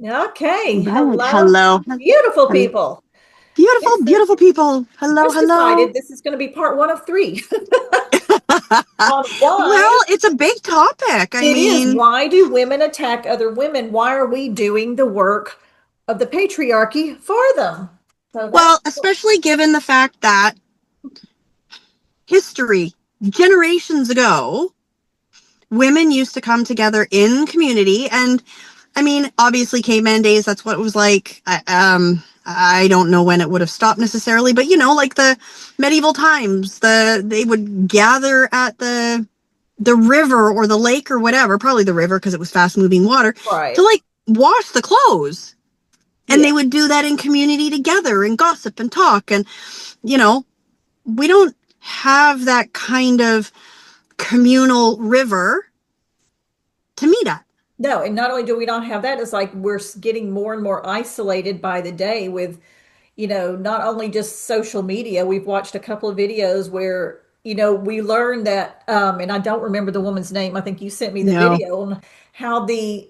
Okay. Right. Hello, Hello. beautiful Hel- people. Beautiful, This beautiful is people. Hello, just hello. decided this is going to be part one of three. On why Well, it's a big topic. I it is. mean, Why do women attack other women? Why are we doing the work of the patriarchy for them? So well, that's especially given the fact that history, generations ago, women used to come together in community. And I mean, obviously, caveman days, that's what it was like. I don't know when it would have stopped necessarily, but like the medieval times, they would gather at the river or the lake or whatever, probably the river because it was fast moving water, to right. like wash the clothes. And Yeah. they would do that in community together and gossip and talk. And, you know, we don't have that kind of communal river to meet at. No, and not only do we not have that, it's like we're getting more and more isolated by the day with, not only just social media. We've watched a couple of videos where, we learned that, and I don't remember the woman's name. I think you sent me the No. video on how the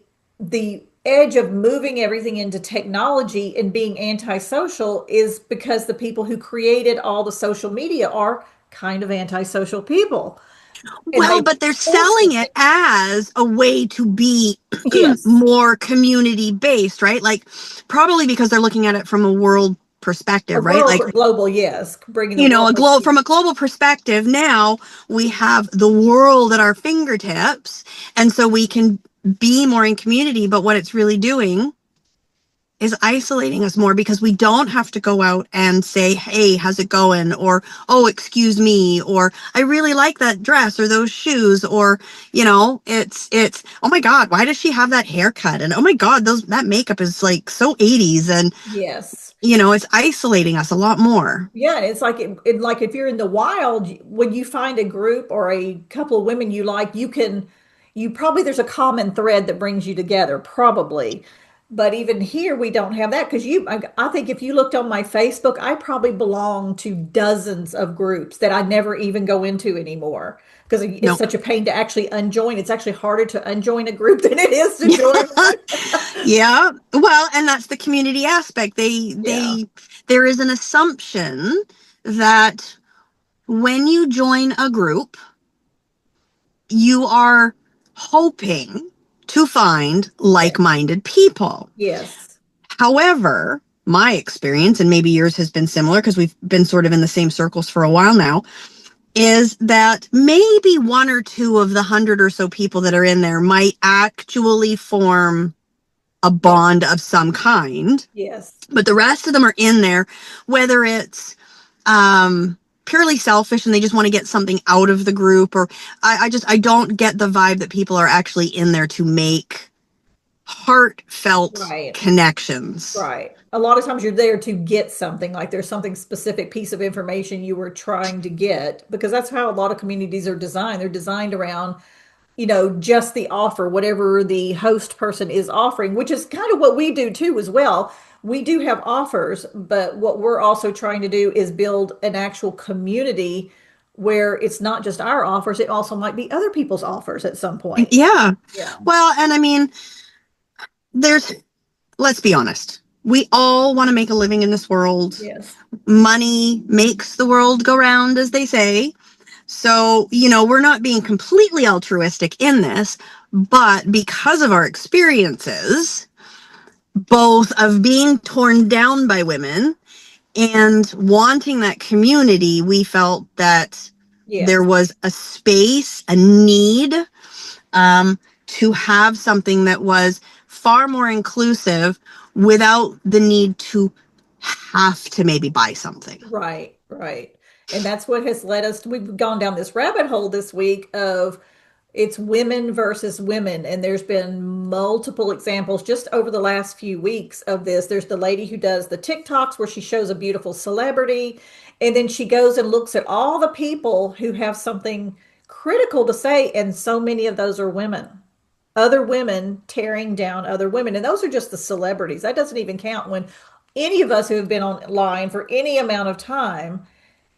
edge of moving everything into technology and being antisocial is because the people who created all the social media are kind of antisocial people, and Well, they but they're forcing selling it it. as a way to be Yes. more community based, right? Like, probably because they're looking at it from a world A perspective, right? world Like, global, yes, bringing the world a closer globe together. from a global perspective. Now we have the world at our fingertips, and so we can be more in community. But what it's really doing is isolating us more because we don't have to go out and say, "Hey, how's it going?" or "Oh, excuse me," or "I really like that dress or those shoes," or it's "Oh my God, why does she have that haircut?" and "Oh my God, those that makeup is like so 80s," and Yes. it's isolating us a lot more. Yeah, it's like like if you're in the wild, when you find a group or a couple of women you like, you probably there's a common thread that brings you together, probably. But even here, we don't have that because I think if you looked on my Facebook, I probably belong to dozens of groups that I never even go into anymore because it's No. such a pain to actually unjoin. It's actually harder to unjoin a group than it is to join one. Yeah. Well, and that's the community aspect. Yeah. There is an assumption that when you join a group, you are hoping to find Yes. like-minded people. Yes. However, my experience, and maybe yours has been similar because we've been sort of in the same circles for a while now, is that maybe one or two of the 100 or so people that are in there might actually form a Yes. bond of some kind, Yes. but the rest of them are in there, whether it's purely selfish and they just want to get something out of the group, or I don't get the vibe that people are actually in there to make heartfelt Right. connections. Right. A lot of times you're there to get something, like there's something specific piece of information you were trying to get, because that's how a lot of communities are designed. They're designed around, just the offer, whatever the host person is offering, which is kind of what we do too as well. We do have offers, but what we're also trying to do is build an actual community where it's not just our offers, it also might be other people's offers at some point. Yeah. Yeah. Well, and I mean, there's let's be honest. We all want to make a living in this world. Yes. Money makes the world go round, as they say. So, we're not being completely altruistic in this, but because of our experiences, both of being torn down by women and wanting that community, we felt that there Yes. was a space, a need to have something that was far more inclusive without the need to have to maybe buy something. Right, right. And that's what has led us we've gone down this rabbit hole this week of it's women versus women. And there's been multiple examples just over the last few weeks of this. There's the lady who does the TikToks where she shows a beautiful celebrity, and then she goes and looks at all the people who have something critical to say, and so many of those are women. Other women tearing down other women. And those are just the celebrities. That doesn't even count when any of us who have been online for any amount of time,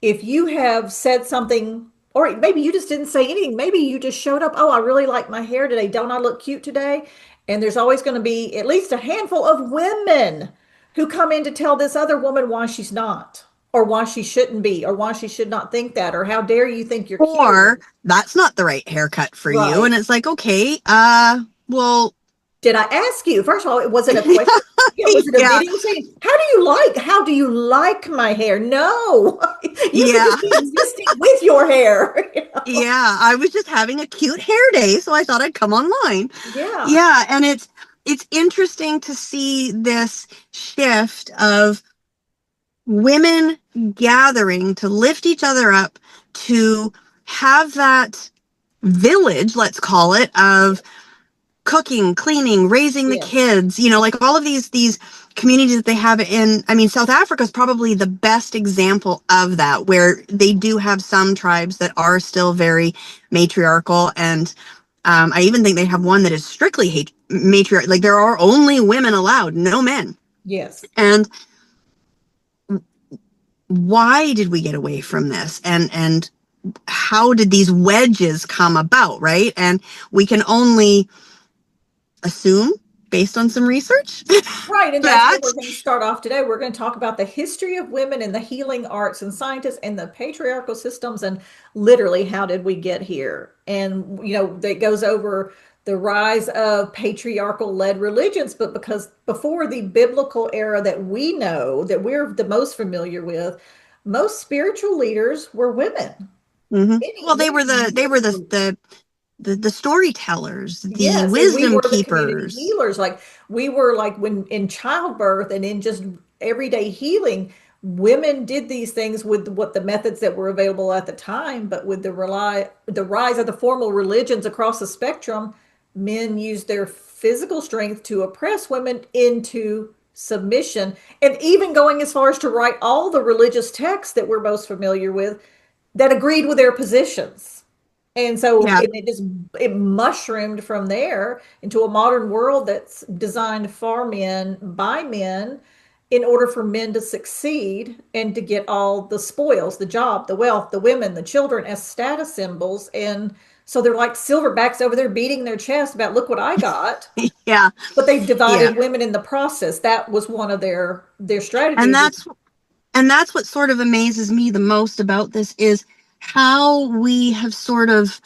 if you have said something, or maybe you just didn't say anything, maybe you just showed up, oh, I really like my hair today. Don't I look cute today? And there's always going to be at least a handful of women who come in to tell this other woman why she's not, or why she shouldn't be, or why she should not think that, or how dare you think you're cute. Or that's not the right haircut for you. And Right. it's like, okay, well, Did I ask you? First of all, was it a question? Yeah, was it a yeah, video saying, how do you like my hair? No, you could yeah, just be existing with your hair. yeah. I was just having a cute hair day, so I thought I'd come online. Yeah. Yeah, and it's interesting to see this shift of women gathering to lift each other up, to have that village, let's call it, of cooking, cleaning, raising the Yes. kids, like all of these communities that they have in, I mean, South Africa is probably the best example of that, where they do have some tribes that are still very matriarchal. And I even think they have one that is strictly matriarch. Like there are only women allowed, no men. Yes. And why did we get away from this? And how did these wedges come about, right? And we can only assume, based on some research, Right, and that's what that we're going to start off today. We're going to talk about the history of women in the healing arts and scientists and the patriarchal systems, and literally how did we get here? And that goes over the rise of patriarchal led religions, but because before the biblical era that we know, that we're the most familiar with, most spiritual leaders were women. well, they were the they were Many. the storytellers, the Yes, and we wisdom were the community keepers. healers. Like we were like when in childbirth and in just everyday healing, women did these things with what the methods that were available at the time, but with the rise of the formal religions across the spectrum, men used their physical strength to oppress women into submission, and even going as far as to write all the religious texts that we're most familiar with that agreed with their positions. And so Yeah, it mushroomed from there into a modern world that's designed for men by men in order for men to succeed and to get all the spoils, the job, the wealth, the women, the children as status symbols. And so they're like silverbacks over there beating their chest about, look what I got. yeah, But they've yeah. divided women in the process. That was one of their And strategies. that's what sort of amazes me the most about this is how we have sort of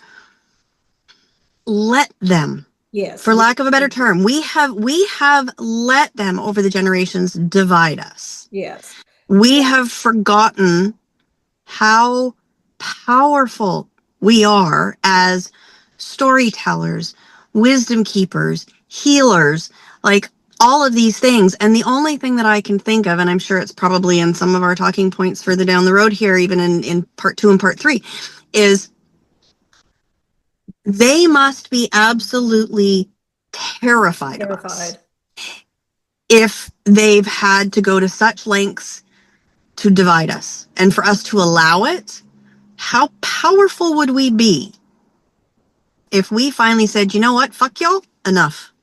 let them, Yes, for lack of a better term, we have let them over the generations divide us. yes, We have forgotten how powerful we are as storytellers, wisdom keepers, healers, like all of these things. And the only thing that I can think of, and I'm sure it's probably in some of our talking points further down the road here, even in part 2 and part 3, is they must be absolutely terrified of us terrified. if they've had to go to such lengths to divide us and for us to allow it. How powerful would we be if we finally said, you know what, fuck y'all, enough?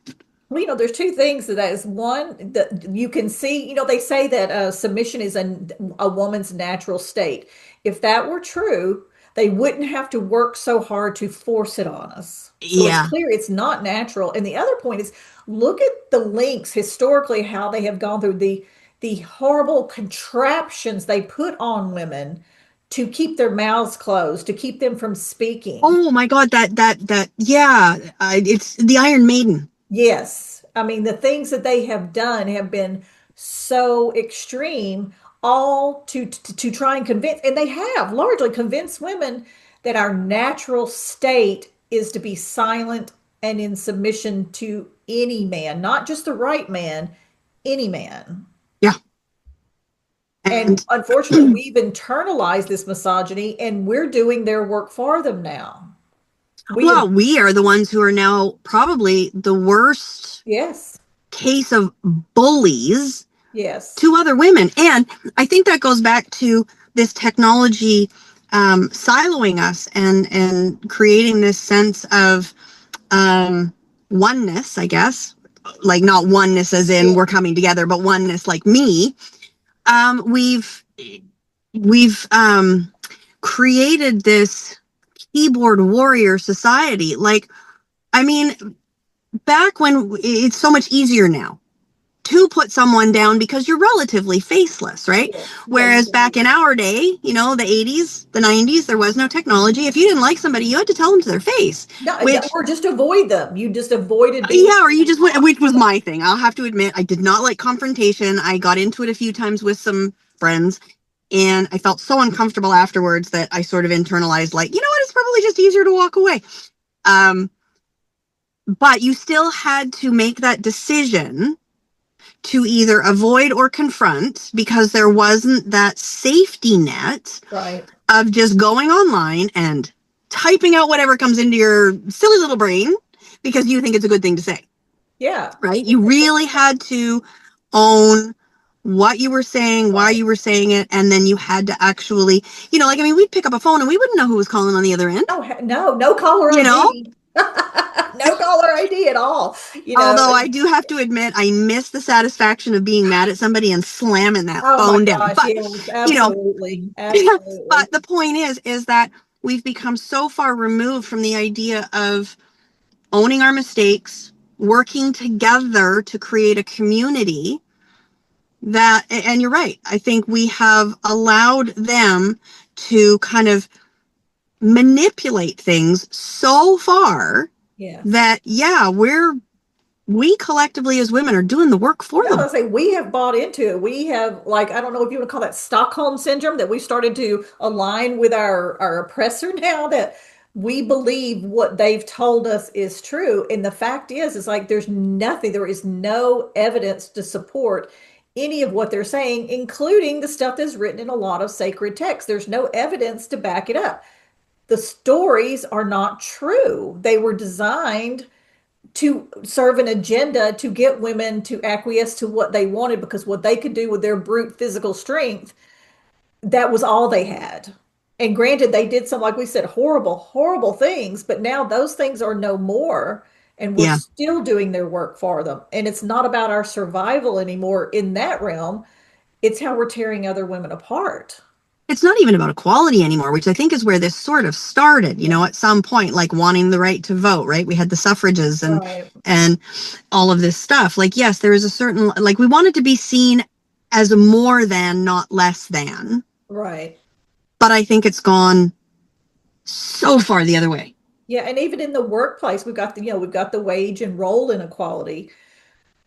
Well, there's two things to that. Is one that you can see, they say that submission is a woman's natural state. If that were true, they wouldn't have to work so hard to force it on us. So it's Yeah. clear it's not natural. And the other point is, look at the links historically, how they have gone through the horrible contraptions they put on women to keep their mouths closed, to keep them from speaking. Oh my God, yeah, it's the Iron Maiden. Yes. I mean, the things that they have done have been so extreme, all to try and convince, and they have largely convinced women that our natural state is to be silent and in submission to any man, not just the right man, any man. Yeah. And And unfortunately, we've internalized this misogyny and we're doing their work for them now. We have, well, we are the ones who are now probably the worst yes, case of bullies yes, to other women. And I think that goes back to this technology siloing us and creating this sense of oneness, I guess. Like not oneness as in yes, we're coming together, but oneness like me. We've created this keyboard warrior society. Like, I mean, back when it's so much easier now to put someone down because you're relatively faceless, right? Yes. Yeah, you Whereas can. back in our day, the 80s, the 90s, there was no technology. If you didn't like somebody, you had to tell them to their face, No, which, or just avoid them. You just avoided being yeah, or you around just went, them. which was my thing. I'll have to admit, I did not like confrontation. I got into it a few times with some friends, and I felt so uncomfortable afterwards that I sort of internalized, like, you know what, it's probably just easier to walk away. Um, but you still had to make that decision to either avoid or confront because there wasn't that safety net Right. of just going online and typing out whatever comes into your silly little brain because you think it's a good thing to say, Yeah. right? You really had to own what you were saying, why Right. you were saying it, and then you had to actually, like, I mean, we'd pick up a phone and we wouldn't know who was calling on the other end, No, no, no caller you know? ID. No caller ID at all. You know, Although I do have to admit, I miss the satisfaction of being mad at somebody and slamming that oh my phone down. gosh, But, yes, you know, absolutely. but Absolutely. the point is that we've become so far removed from the idea of owning our mistakes, working together to create a community that, and you're right, I think we have allowed them to kind of manipulate things so far Yes. that, yeah, we collectively as women are doing the work for No, I them. say we have bought into it. We have, like, I don't know if you want to call that Stockholm syndrome, that we started to align with our oppressor now, that we believe what they've told us is true. And the fact is like there's nothing, there is no evidence to support any of what they're saying, including the stuff that's written in a lot of sacred texts. There's no evidence to back it up. The stories are not true. They were designed to serve an agenda to get women to acquiesce to what they wanted, because what they could do with their brute physical strength, that was all they had. And granted, they did some, like we said, horrible, horrible things, but now those things are no more. And we're Yeah. still doing their work for them. And it's not about our survival anymore in that realm. It's how we're tearing other women apart. It's not even about equality anymore, which I think is where this sort of started, Yeah. at some point, like wanting the right to vote, right? We had the suffrages Right. and all of this stuff. Like, yes, there is a certain, like, we wanted to be seen as more than, not less than. Right. But I think it's gone so far the other way. Yeah. And even in the workplace, we've got the wage and role inequality.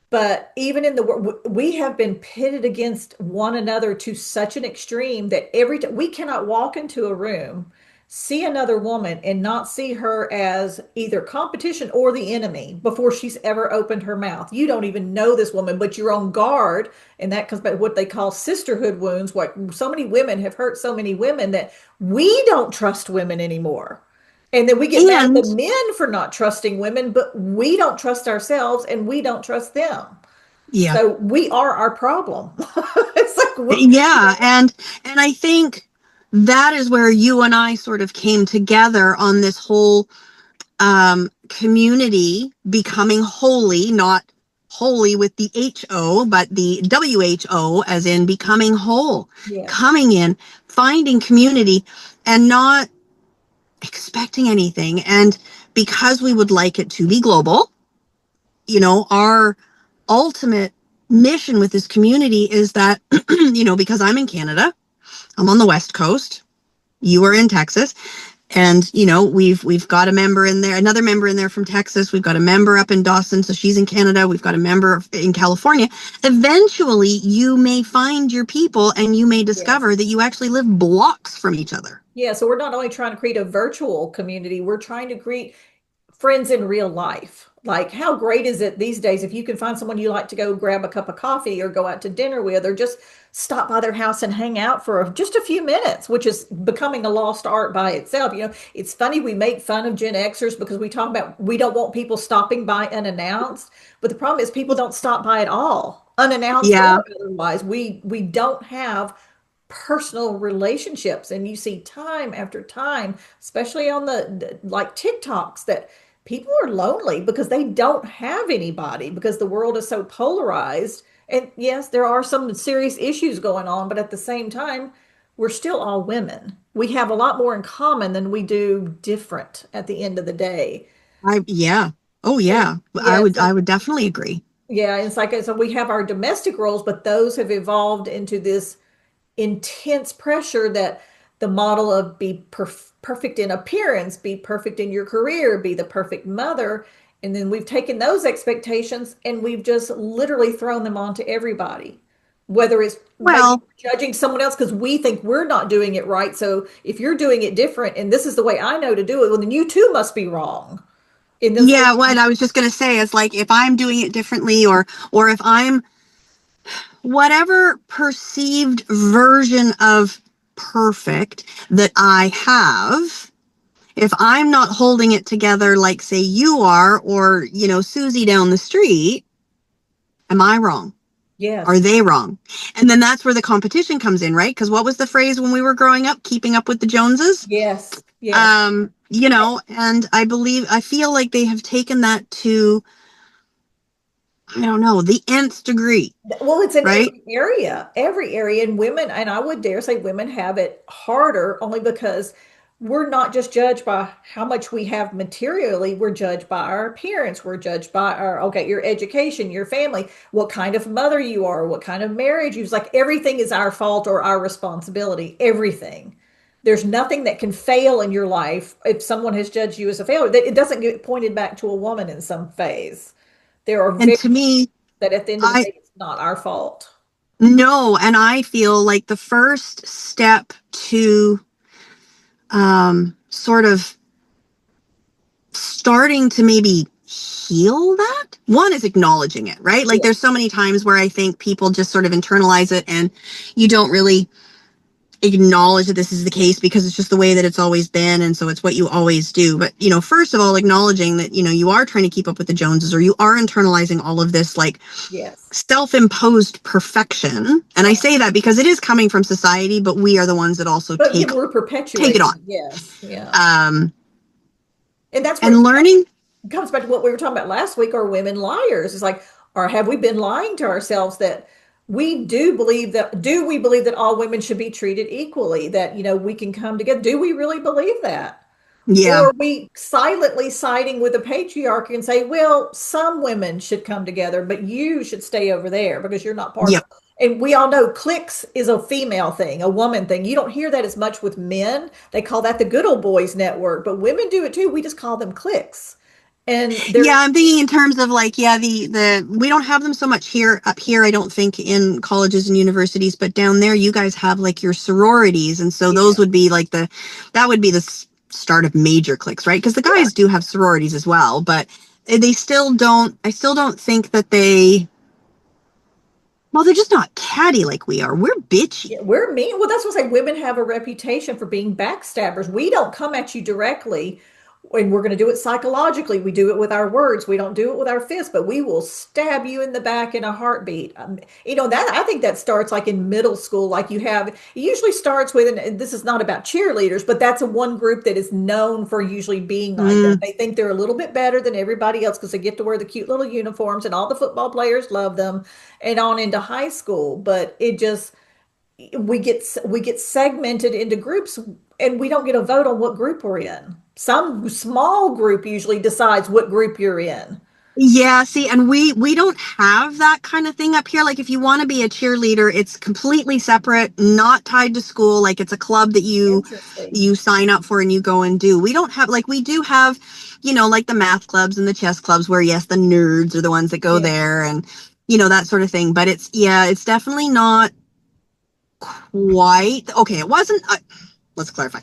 But even in the we have been pitted against one another to such an extreme that every time we cannot walk into a room, see another woman, and not see her as either competition or the enemy before she's ever opened her mouth. You don't even know this woman, but you're on guard. And that comes back to what they call sisterhood wounds. What so many women have hurt so many women that we don't trust women anymore. And then we get mad at the And men for not trusting women, but we don't trust ourselves and we don't trust them. yeah, So we are our problem. It's like, yeah. And I think that is where you and I sort of came together on this whole community becoming holy, not holy with the HO, but the WHO, as in becoming whole, yes, coming in, finding community, and not expecting anything. And because we would like it to be global, our ultimate mission with this community is that, because I'm in Canada, I'm on the West Coast, you are in Texas, and we've got a member in there, another member in there from Texas, we've got a member up in Dawson, so she's in Canada, we've got a member in California. Eventually you may find your people and you may discover yes. that you actually live blocks from each other. Yeah, so we're not only trying to create a virtual community, we're trying to create friends in real life. Like, how great is it these days if you can find someone you like to go grab a cup of coffee or go out to dinner with, or just stop by their house and hang out for just a few minutes, which is becoming a lost art by itself. It's funny we make fun of Gen Xers because we talk about we don't want people stopping by unannounced, but the problem is people don't stop by at all, unannounced or Yeah. otherwise. We don't have personal relationships, and you see time after time, especially on the like TikToks, that people are lonely because they don't have anybody, because the world is so polarized. And yes, there are some serious issues going on, but at the same time, we're still all women. We have a lot more in common than we do different at the end of the day. Yeah. Oh And yeah. I yeah, would so I would definitely agree. yeah, it's like so we have our domestic roles, but those have evolved into this intense pressure that the model of be perfect in appearance, be perfect in your career, be the perfect mother. And then we've taken those expectations and we've just literally thrown them onto everybody, whether it's maybe Well, judging someone else because we think we're not doing it right. So if you're doing it different and this is the way I know to do it, well, then you too must be wrong. And this way, yeah, what I was just going to say is like if I'm doing it differently or if I'm whatever perceived version of perfect that I have, if I'm not holding it together like say you are or, Susie down the street, am I wrong? Are yes, they wrong? And then that's where the competition comes in, right? Because what was the phrase when we were growing up? Keeping up with the Joneses? yes, yes. And I feel like they have taken that to, I don't know, the nth degree, Well, it's in right? every area, and women, and I would dare say women have it harder only because we're not just judged by how much we have materially, we're judged by our appearance, we're judged by our, okay, your education, your family, what kind of mother you are, what kind of marriage you, like everything is our fault or our responsibility, everything. There's nothing that can fail in your life if someone has judged you as a failure. It doesn't get pointed back to a woman in some phase. There are And very to me, that at the end of the I day, it's not our fault. no, and I feel like the first step to sort of starting to maybe heal that one is acknowledging it, right? Like there's so Yes. many times where I think people just sort of internalize it and you don't really acknowledge that this is the case because it's just the way that it's always been and so it's what you always do. But first of all, acknowledging that you are trying to keep up with the Joneses or you are internalizing all of this like Yes. self-imposed perfection. And I Right. say that because it is coming from society, but we are the ones that also But yeah, take we're take it perpetuating. on. Yes. Yeah. um And that's where and learning. it comes back to what we were talking about last week. Are women liars? It's like, or have we been lying to ourselves that do we believe that all women should be treated equally? That, we can come together. Do we really believe that? Yeah. Or are we silently siding with the patriarchy and say, well, some women should come together, but you should stay over there because you're not part of Yep. it. And we all know cliques is a female thing, a woman thing. You don't hear that as much with men. They call that the good old boys network, but women do it too. We just call them cliques. And Yeah, they're, I'm thinking in terms of like, yeah, the we don't have them so much here up here, I don't think in colleges and universities, but down there you guys have like your sororities, and so yeah, those would be like that would be the start of major cliques, right? Because the yeah, guys do have sororities as well, but they still don't. I still don't think that well, they're just not catty like we are. We're bitchy. yeah, we're mean. Well, that's what I say. Women have a reputation for being backstabbers. We don't come at you directly, and we're going to do it psychologically. We do it with our words. We don't do it with our fists, but we will stab you in the back in a heartbeat. That I think that starts like in middle school. Like it usually starts with, and this is not about cheerleaders, but that's a one group that is known for usually being like that. Mm, They think they're a little bit better than everybody else because they get to wear the cute little uniforms, and all the football players love them, and on into high school. But it just we get segmented into groups and we don't get a vote on what group we're in. Some small group usually decides what group you're in. yeah, see, and we don't have that kind of thing up here. Like if you want to be a cheerleader, it's completely separate, not tied to school. Like it's a club that you Interesting. you sign up for and you go and do. We don't have like we do have, like the math clubs and the chess clubs where yes, the nerds are the ones that go Yeah. there and that sort of thing. But it's definitely not quite okay. It wasn't. Let's clarify.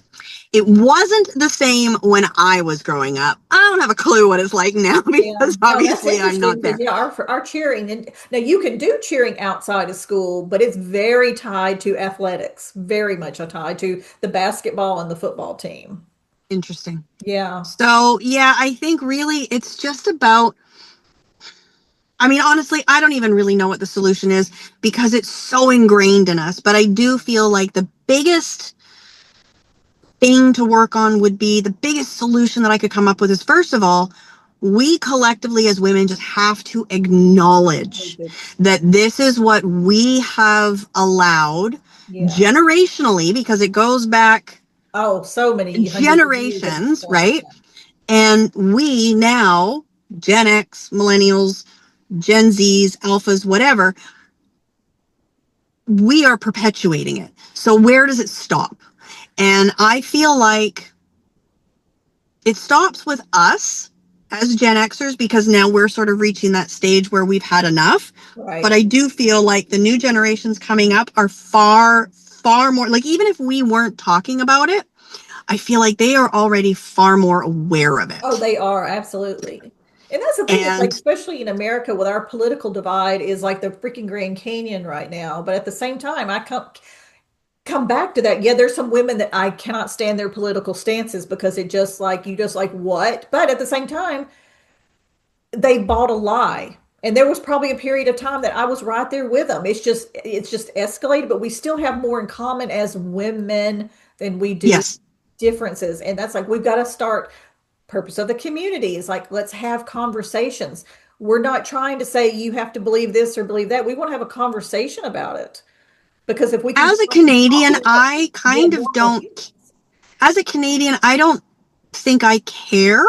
It wasn't the same when I was growing up. I don't have a clue what it's like now Yeah. because No, that's obviously I'm interesting not because there. yeah, our cheering and now you can do cheering outside of school, but it's very tied to athletics, very much tied to the basketball and the football team. Interesting. Yeah. So, yeah, I think really it's just about, I mean, honestly, I don't even really know what the solution is because it's so ingrained in us. But I do feel like the biggest thing to work on would be the biggest solution that I could come up with is first of all, we collectively as women just have to acknowledge that this is what we have allowed Yeah. generationally because it goes back Oh, so many hundreds of years at this generations, point. right? And we now Gen X, millennials, Gen Zs, alphas, whatever, we are perpetuating it. So where does it stop? And I feel like it stops with us as Gen Xers because now we're sort of reaching that stage where we've had enough. But Right. I do feel like the new generations coming up are far, far more, like, even if we weren't talking about it, I feel like they are already far more aware of Oh, it. they are absolutely. And that's the thing, it's like, And especially in America with our political divide is like the freaking Grand Canyon right now. But at the same time, I come back to that. Yeah, there's some women that I cannot stand their political stances because it just like you just like what? But at the same time, they bought a lie. And there was probably a period of time that I was right there with them. It's just escalated, but we still have more in common as women than we do yes, differences. And that's like we've got to start purpose of the community is like let's have conversations. We're not trying to say you have to believe this or believe that. We want to have a conversation about it. Because if we can as a start Canadian, talking about I yeah, kind of normal don't, humans. as a Canadian, I don't think I care.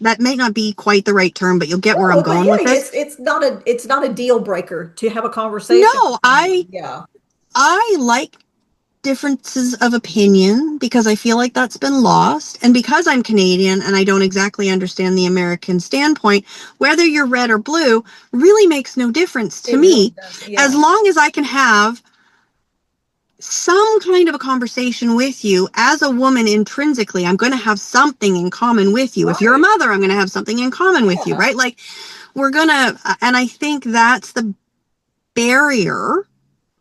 That may not be quite the right term, but you'll get where I'm No, but going yeah, with this. it's not a deal breaker to have a conversation with No, someone. Yeah. I like differences of opinion because I feel like that's been lost. And because I'm Canadian and I don't exactly understand the American standpoint, whether you're red or blue really makes no difference to It really me does. as Yeah. long as I can have some kind of a conversation with you as a woman intrinsically. I'm going to have something in common with you. If you're a Right. mother, I'm going to have something in common with you, Yeah. right? Like we're going to, and I think that's the barrier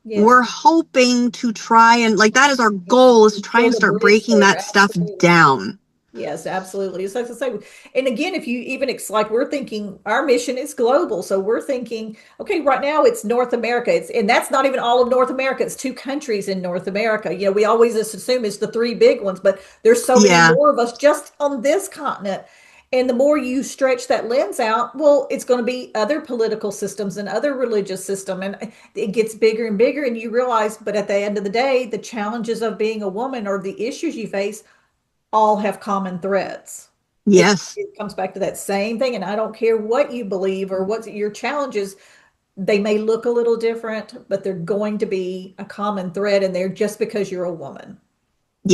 Yeah. we're hoping to try and like that is our goal is to try and Build a start bridge breaking there. that stuff Absolutely. down. Yes, absolutely. It's like to say, and again, if you even like we're thinking our mission is global. So we're thinking, okay, right now it's North America. And that's not even all of North America. It's two countries in North America. We always just assume it's the three big ones, but there's so many Yeah. more of us just on this continent. And the more you stretch that lens out, well, it's going to be other political systems and other religious system, and it gets bigger and bigger. And you realize, but at the end of the day, the challenges of being a woman or the issues you face all have common threads. It, Yes. it comes back to that same thing. And I don't care what you believe or what your challenges, they may look a little different, but they're going to be a common thread in there just because you're a woman.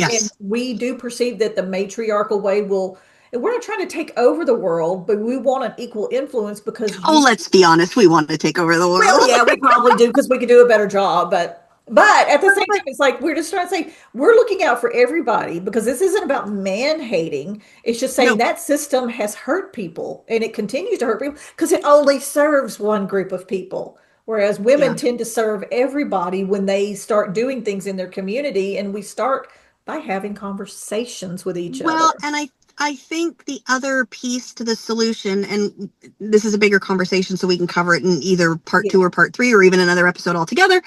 And Yes. we do perceive that the matriarchal way will, and we're not trying to take over the world, but we want an equal influence because Oh, you let's be honest. We want to take over the well, world. yeah, we probably do because we could do a better job, but at the same But time, it's like we're just trying to say we're looking out for everybody because this isn't about man hating. It's just saying no. that system has hurt people and it continues to hurt people because it only serves one group of people. Whereas women Yeah. tend to serve everybody when they start doing things in their community, and we start by having conversations with each Well, other. and I think the other piece to the solution, and this is a bigger conversation, so we can cover it in either part two Yeah. or part three or even another episode altogether,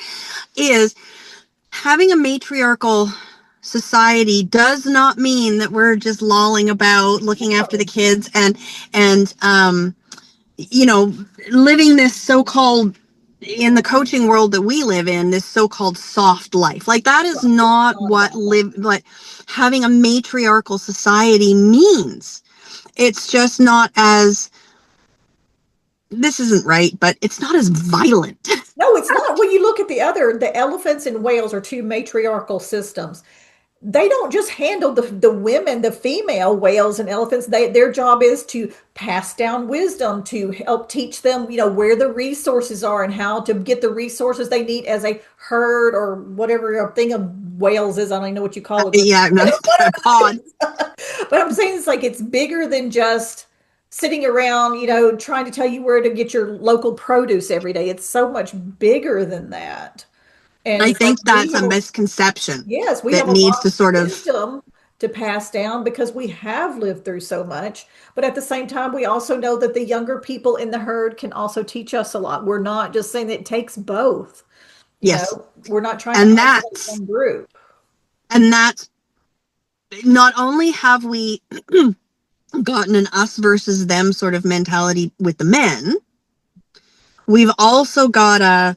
is having a matriarchal society does not mean that we're just lolling about looking after the No, kids and you know living this so-called in the coaching world that we live in this so-called soft life. Like that is right. It's not not about that. what having a matriarchal society means. It's just not as, this isn't right, but it's not as violent. No, it's not. When you look at the elephants and whales are two matriarchal systems. They don't just handle the women, the female whales and elephants. Their job is to pass down wisdom, to help teach them, where the resources are and how to get the resources they need as a herd or whatever a thing of whales is. I don't even know what you call it, but Yeah, I'm not whatever a it pod. is. But I'm saying it's like it's bigger than just sitting around, trying to tell you where to get your local produce every day. It's so much bigger than that. And I it's like think that's a misconception yes, we that have a needs lot to of sort of, wisdom to pass down because we have lived through so much. But at the same time, we also know that the younger people in the herd can also teach us a lot. We're not just saying that it takes both. yes. We're not trying to And isolate that's one group. and that's not only have we gotten an us versus them sort of mentality with the men, we've also got a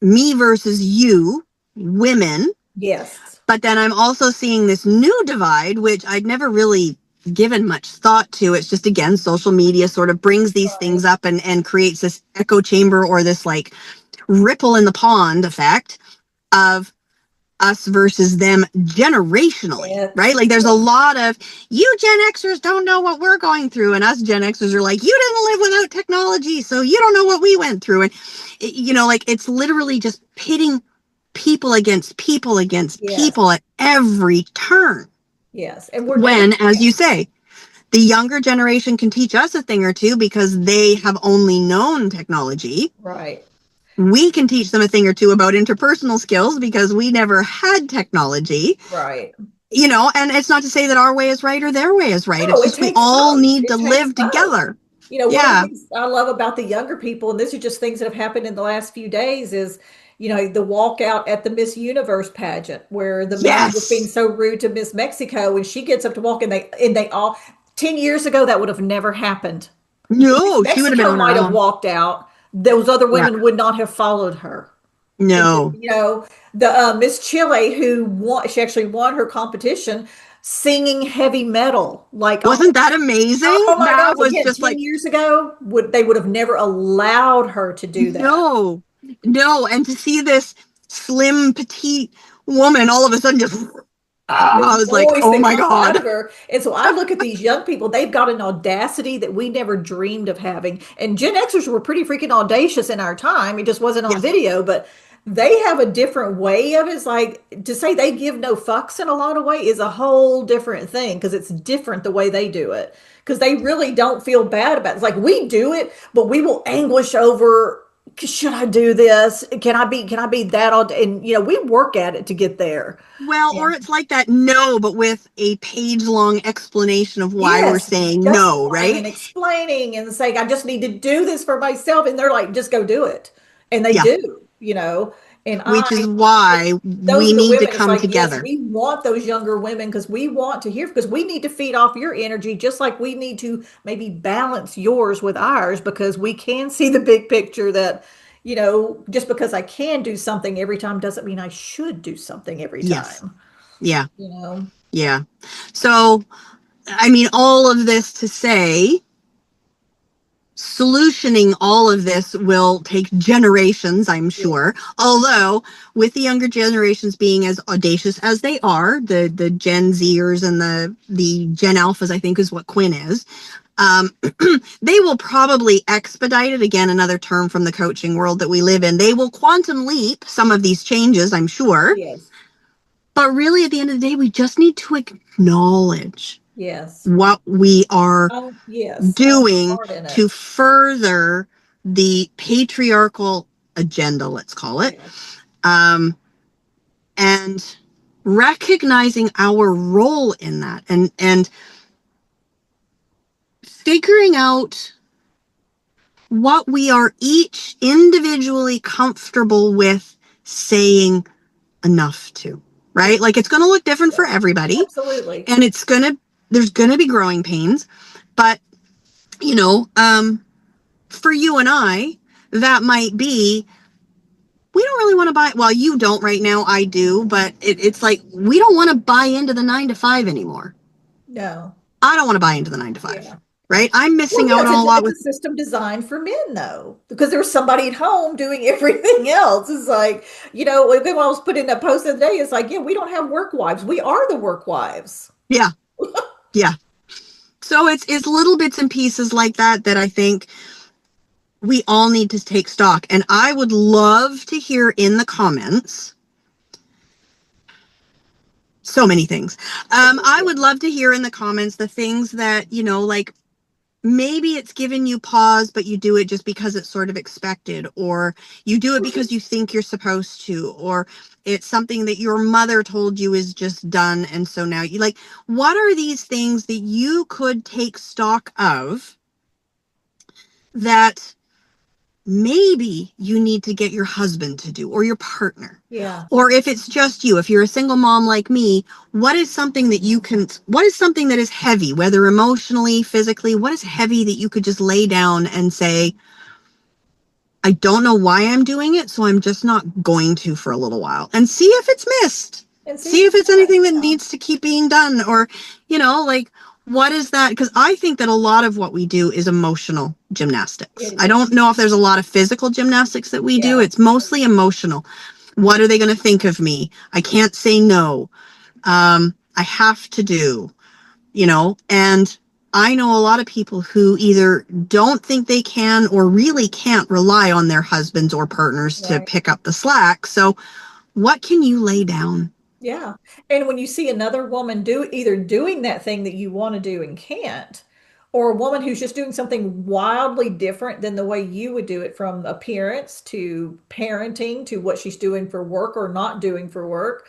me versus you, women. Yes. But then I'm also seeing this new divide, which I'd never really given much thought to. It's just, again, social media sort of brings these things Right. up and creates this echo chamber or this like ripple in the pond effect of us versus them generationally, right? It's, Like there's a yeah. lot of, you Gen Xers don't know what we're going through, and us Gen Xers are like, you didn't live without technology, so you don't know what we went through. And like it's literally just pitting people against Yes. people at every turn. Yes. And we're never, When, as yeah. you say, the younger generation can teach us a thing or two because they have only known technology. Right. We can teach them a thing or two about interpersonal skills because we never had technology. Right. And it's not to say that our way is right or their way is right. No, It's it just we takes all both. need to It takes live both. together. One of the Yeah. things I love about the younger people, and these are just things that have happened in the last few days, is, the walkout at the Miss Universe pageant where the man was being Yes. so rude to Miss Mexico and she gets up to walk and they all 10 years ago that would have never happened. Miss No, she would have been Mexico on her might have own. walked out. Those other Yeah. women would not have followed her. And No. the Miss Chile who won, she actually won her competition singing heavy metal. Like, oh, Wasn't that amazing? oh my That gosh, was again, just 10 like, years ago, they would have never allowed her to do that. no, no. And to see this slim, petite woman all of a sudden just, This I was like, voice oh that my comes out God. of her. And so I look at these young people, they've got an audacity that we never dreamed of having. And Gen Xers were pretty freaking audacious in our time. It just wasn't on Yes. video, but they have a different way of it. It's like to say they give no fucks in a lot of ways is a whole different thing because it's different the way they do it. Because they really don't feel bad about it. It's like we do it, but we will anguish over, should I do this? Can I be that all day? And we work at it to get there. Well, or it's like that no, but with a page-long explanation of why we're Yes, saying no, justifying and right? explaining and saying, I just need to do this for myself. And they're like, just go do it. And they Yeah. do. And Which is why those we are the need to women. It's come like, yes, together. we want those younger women because we want to hear, because we need to feed off your energy, just like we need to maybe balance yours with ours because we can see the big picture that, just because I can do something every time doesn't mean I should do something every Yes. time, Yeah. you know? Yeah. So, I mean, all of this to say, solutioning all of this will take generations, I'm Yeah. sure. Although, with the younger generations being as audacious as they are, the Gen Zers and the Gen Alphas, I think is what Quinn is, um, they will probably expedite it. Again, another term from the coaching world that we live in. They will quantum leap some of these changes, I'm sure. Yes. But really, at the end of the day, we just need to acknowledge Yes. what we are Yes, own doing part in to it. further the patriarchal agenda, let's call it, Yes. um, and recognizing our role in that, and figuring out what we are each individually comfortable with saying enough to, Yeah. right? Like it's going to look different for Yes. everybody, Absolutely. and there's going to be growing pains, but you know, for you and I, that might be, we don't really want to buy, well, you don't right now, I do, but it's like, we don't want to buy into the 9 to 5 anymore. No. I don't want to buy into the 9 to 5, Yeah. right? I'm Well, missing yeah, out on a lot it's with, a system designed for men, though, because there's somebody at home doing everything else. It's like, when I was putting a post the other day, it's like, yeah, we don't have work wives. We are the work wives. yeah, yeah. So it's little bits and pieces like that I think we all need to take stock. And I would love to hear in the comments so many things. I would love to hear in the comments the things that, like maybe it's given you pause, but you do it just because it's sort of expected, or you do it because you think you're supposed to, or it's something that your mother told you is just done. And so now you like, what are these things that you could take stock of that maybe you need to get your husband to do or your partner? Yeah. Or if it's just you, if you're a single mom like me, what is something that is heavy, whether emotionally, physically, what is heavy that you could just lay down and say, I don't know why I'm doing it, so I'm just not going to for a little while, and see if it's missed. And see See if if it's it's done. anything that Yeah. needs to keep being done, or, like, What is that? Because I think that a lot of what we do is emotional It gymnastics. I is. don't know if there's a lot of physical gymnastics that we do. Yeah. It's mostly emotional. What are they going to think of me? I can't say no. I have to do, and I know a lot of people who either don't think they can or really can't rely on their husbands or partners to Right. pick up the slack. So, what can you lay down? Yeah. And when you see another woman either doing that thing that you want to do and can't, or a woman who's just doing something wildly different than the way you would do it, from appearance to parenting to what she's doing for work or not doing for work,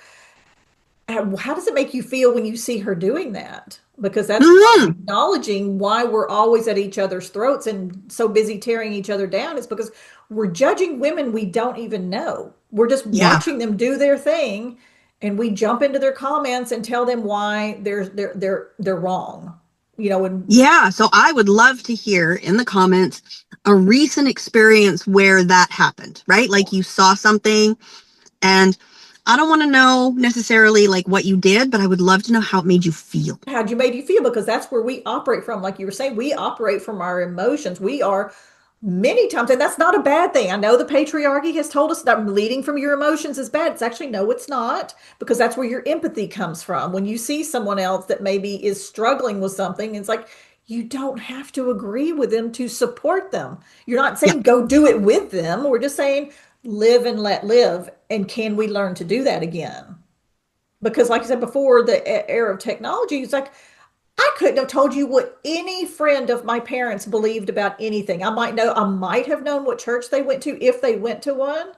how does it make you feel when you see her doing that? Because that's not Mm-hmm. acknowledging why we're always at each other's throats and so busy tearing each other down. It's because we're judging women we don't even know. We're just Yeah. watching them do their thing, and we jump into their comments and tell them why they're wrong. And Yeah. So, I would love to hear in the comments a recent experience where that happened, right? Like you saw something, and I don't want to know necessarily like what you did, but I would love to know how it made you feel. how'd you made you feel? Because that's where we operate from. Like you were saying, we operate from our emotions. We are many times, and that's not a bad thing. I know the patriarchy has told us that leading from your emotions is bad. It's actually, no, it's not, because that's where your empathy comes from. When you see someone else that maybe is struggling with something, it's like you don't have to agree with them to support them. You're not Yeah. saying go do it with them. We're just saying live and let live. And can we learn to do that again? Because, like I said before, the era of technology is like, I couldn't have told you what any friend of my parents believed about anything. I might have known what church they went to if they went to one,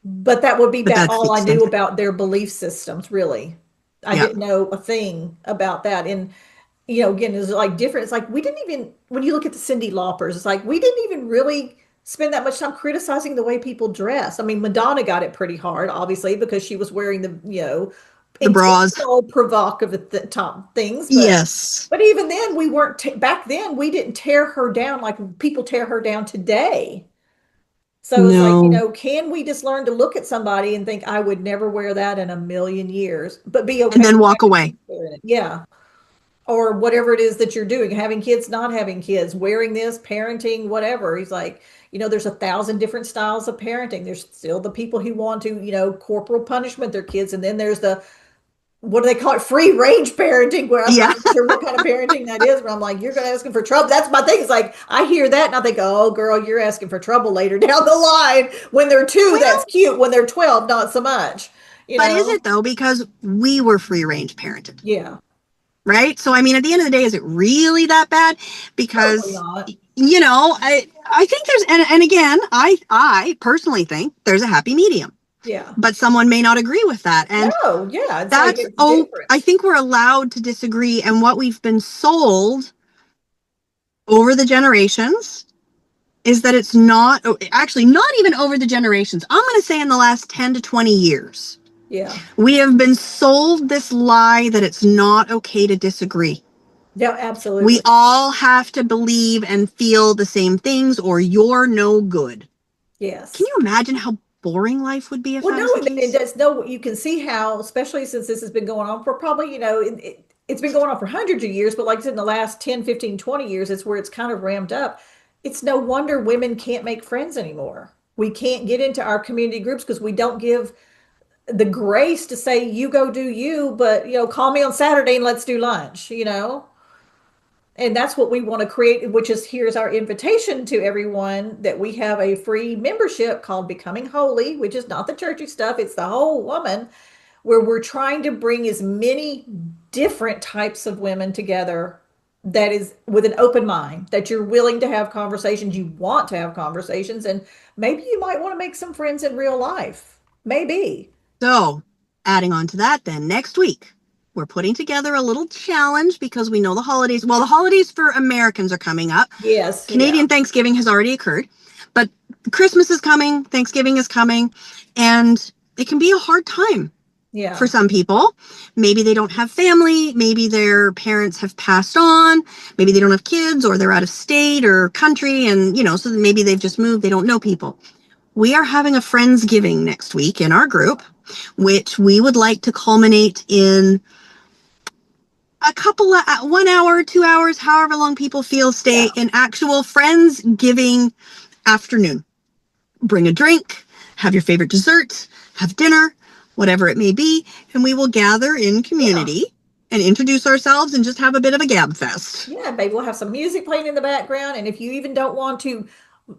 but that would be But about that's the all I knew extent. about their belief systems, really. I Yeah. didn't know a thing about that. And, again, it's like different. It's like we didn't even, when you look at the Cyndi Laupers, it's like we didn't even really spend that much time criticizing the way people dress. I mean, Madonna got it pretty hard, obviously, because she was wearing the, The bras. intentional provocative top things, Yes. but even then, we weren't back then. We didn't tear her down like people tear her down today. So it's like, No. can we just learn to look at somebody and think, I would never wear that in a million years, but be And okay then with walk having away. kids wearing it? Yeah. Or whatever it is that you're doing, having kids, not having kids, wearing this, parenting, whatever. He's like, there's 1,000 different styles of parenting. There's still the people who want to, corporal punishment their kids. And then there's the, what do they call it? Free range parenting, where I'm not Yeah. even sure what kind of parenting that is, but I'm like, you're going to ask him for trouble. That's my thing. It's like, I hear that and I think, oh, girl, you're asking for trouble later down the line. When they're two, that's Well, cute. When they're 12, not so much, you but is know? it though? Because we were free range parented, Yeah, right? So, I mean, at the end of the day, is it really that bad? probably Because, not. I think there's, and again, I personally think there's a happy medium, Yeah. but someone may not agree with that. And No, yeah. It's like, that's, it's oh, I different. think we're allowed to disagree. And what we've been sold over the generations is that it's not, actually, not even over the generations. I'm going to say in the last 10 to 20 years, Yeah. we have been sold this lie that it's not okay to disagree. Yeah, We absolutely. all have to believe and feel the same things or you're no good. Can Yes. you imagine how boring life would be if Well, that no, was the and it case? does. No, you can see how, especially since this has been going on for probably, it's been going on for hundreds of years, but like I said, in the last 10, 15, 20 years, it's where it's kind of ramped up. It's no wonder women can't make friends anymore. We can't get into our community groups because we don't give the grace to say, you go do you, but, call me on Saturday and let's do lunch. And that's what we want to create, which is, here's our invitation to everyone, that we have a free membership called Becoming Holy, which is not the churchy stuff, it's the whole woman, where we're trying to bring as many different types of women together, that is with an open mind, that you're willing to have conversations, you want to have conversations, and maybe you might want to make some friends in real life. Maybe. So, adding on to that, then next week, we're putting together a little challenge because we know the holidays, well, the holidays for Americans are coming up. Yes, yeah, Canadian Thanksgiving has already occurred, but Christmas is coming, Thanksgiving is coming, and it can be a hard time for yeah, some people. Maybe they don't have family, maybe their parents have passed on, maybe they don't have kids, or they're out of state or country, and so maybe they've just moved, they don't know people. We are having a Friendsgiving next week in our group, which we would like to culminate in a couple of 1 hour, 2 hours, however long people feel, stay Yeah. in actual Friendsgiving afternoon. Bring a drink, have your favorite dessert, have dinner, whatever it may be, and we will gather in Yeah. community and introduce ourselves and just have a bit of a gab fest. Yeah, maybe we'll have some music playing in the background. And if you even don't want to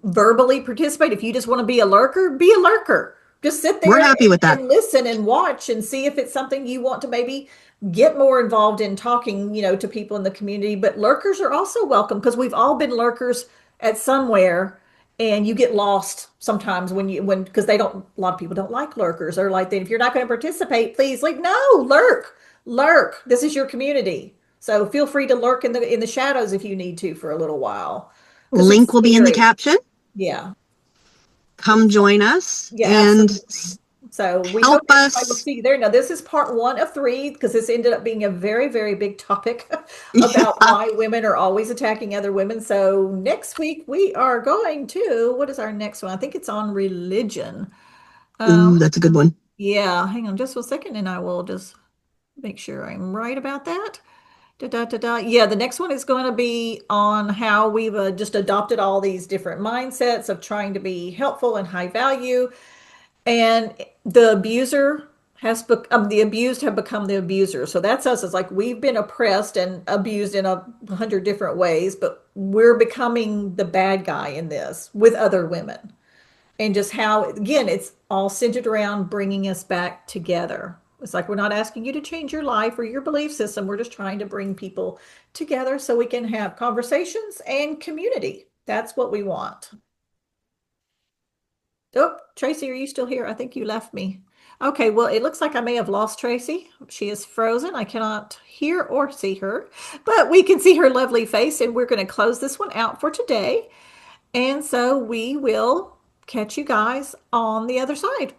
verbally participate, if you just want to be a lurker, be a lurker. Just sit We're there happy with that. and listen and watch and see if it's something you want to maybe get more involved in talking, to people in the community. But lurkers are also welcome because we've all been lurkers at somewhere, and you get lost sometimes because they don't, a lot of people don't like lurkers. They're like, if you're not going to participate, please, like, no, lurk, lurk. This is your community. So feel free to lurk in the shadows if you need to for a little while, because it's Link will be in the scary. caption. Yeah, Come it's join us yeah, and absolutely. So we hope help everybody will us. see you there. Now, this is part one of three because this ended up being a very, very big topic about Yeah. why women are always attacking other women. So next week we are going to, what is our next one? I think it's on religion. Um, Ooh, that's a good one. yeah, hang on just a second and I will just make sure I'm right about that. Da, da, da, da. Yeah, the next one is going to be on how we've just adopted all these different mindsets of trying to be helpful and high value. And the abuser has become, the abused have become the abuser. So that's us. It's like we've been oppressed and abused in 100 different ways, but we're becoming the bad guy in this with other women. And just how, again, it's all centered around bringing us back together. It's like we're not asking you to change your life or your belief system. We're just trying to bring people together so we can have conversations and community. That's what we want. Oh, Tracy, are you still here? I think you left me. Okay, well, it looks like I may have lost Tracy. She is frozen. I cannot hear or see her, but we can see her lovely face, and we're going to close this one out for today. And so we will catch you guys on the other side.